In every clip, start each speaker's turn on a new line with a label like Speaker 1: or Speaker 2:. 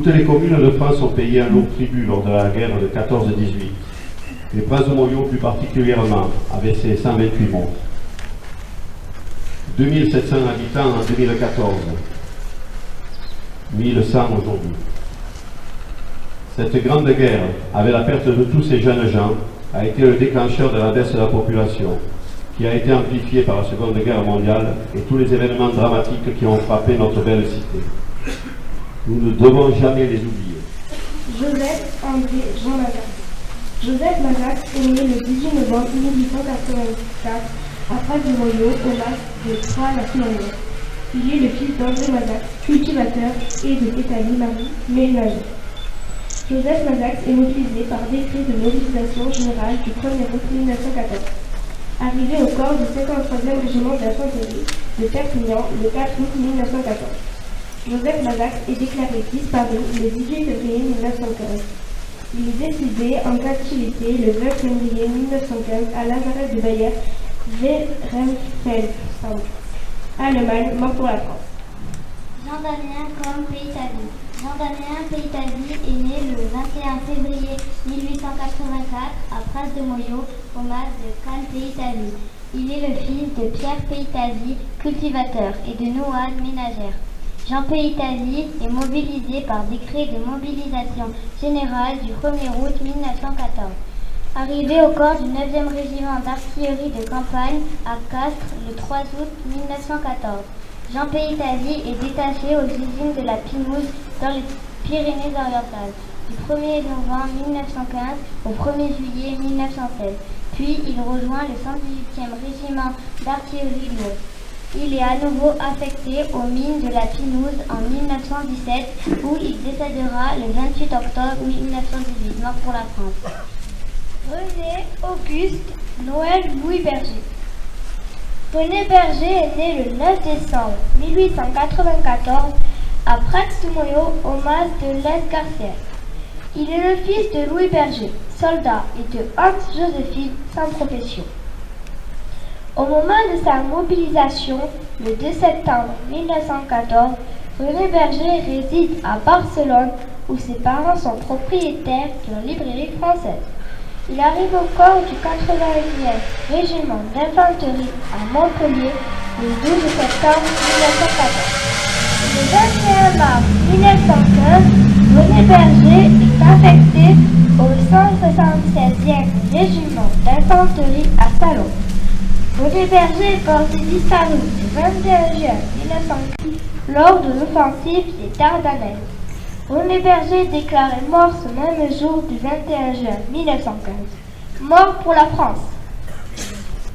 Speaker 1: Toutes les communes de France ont payé un lourd tribut lors de la guerre de 14-18. Les Princes de Moyau plus particulièrement, avec ses 128 morts. 2700 habitants en 2014, 1100 aujourd'hui. Cette grande guerre, avec la perte de tous ces jeunes gens, a été le déclencheur de la baisse de la population, qui a été amplifiée par la Seconde Guerre mondiale et tous les événements dramatiques qui ont frappé notre belle cité. Nous ne devons jamais les oublier.
Speaker 2: Joseph André Jean Mazax. Joseph Mazax est né le 18 novembre 1884 à Pras-de-Moyau, au mas de Troyes-la-Fleurière. Il est le fils d'André Mazax, cultivateur, et de Pétalie Marie, ménagère. Joseph Mazax est mobilisé par décret de mobilisation générale du 1er août 1914. Arrivé au corps du 53e régiment d'infanterie de Perpignan le 4 août 1914. Joseph Mazax est déclaré disparu le 18 février 1915. Il est décédé en captivité le 20 février 1915 à Lazaret de Bayer, Wehrenfels, Allemagne, mort pour la France.
Speaker 3: Jean-Damien Comte-Péitavi. Jean-Damien Péitavi est né le 21 février 1884 à Pras-de-Moyau, au mas de Cannes-Péitavi. Il est le fils de Pierre Péitavi, cultivateur, et de Noël, ménagère. Jean Péitavi est mobilisé par décret de mobilisation générale du 1er août 1914. Arrivé au corps du 9e régiment d'artillerie de campagne à Castres le 3 août 1914. Jean Péitavi est détaché aux usines de la Pinouse dans les Pyrénées-Orientales du 1er novembre 1915 au 1er juillet 1916. Puis il rejoint le 118e régiment d'artillerie lourde. Il est à nouveau affecté aux mines de la Pinouse en 1917 où il décédera le 28 octobre 1918, mort pour la France.
Speaker 4: René Auguste Noël Louis Berger. René Berger est né le 9 décembre 1894 à Prats-de-Moyau, au mas de l'Escarcière. Il est le fils de Louis Berger, soldat, et de Hans-Joséphine, sans profession. Au moment de sa mobilisation, le 2 septembre 1914, René Berger réside à Barcelone où ses parents sont propriétaires d'une librairie française. Il arrive au corps du 81e régiment d'infanterie à Montpellier le 12 septembre 1914. Le 21 mars 1915, René Berger est affecté au 177e régiment d'infanterie à Salon. René Berger est porté disparu le 21 juin 1915 lors de l'offensive des Dardanelles. René Berger est déclaré mort ce même jour du 21 juin 1915. Mort pour la France.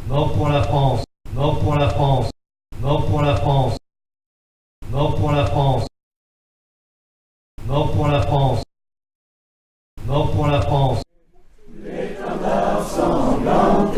Speaker 5: Mort pour la France. Mort pour la France. Mort pour la France. Mort pour la France. Mort pour la France. Mort pour la France.
Speaker 6: L'étendard sanglant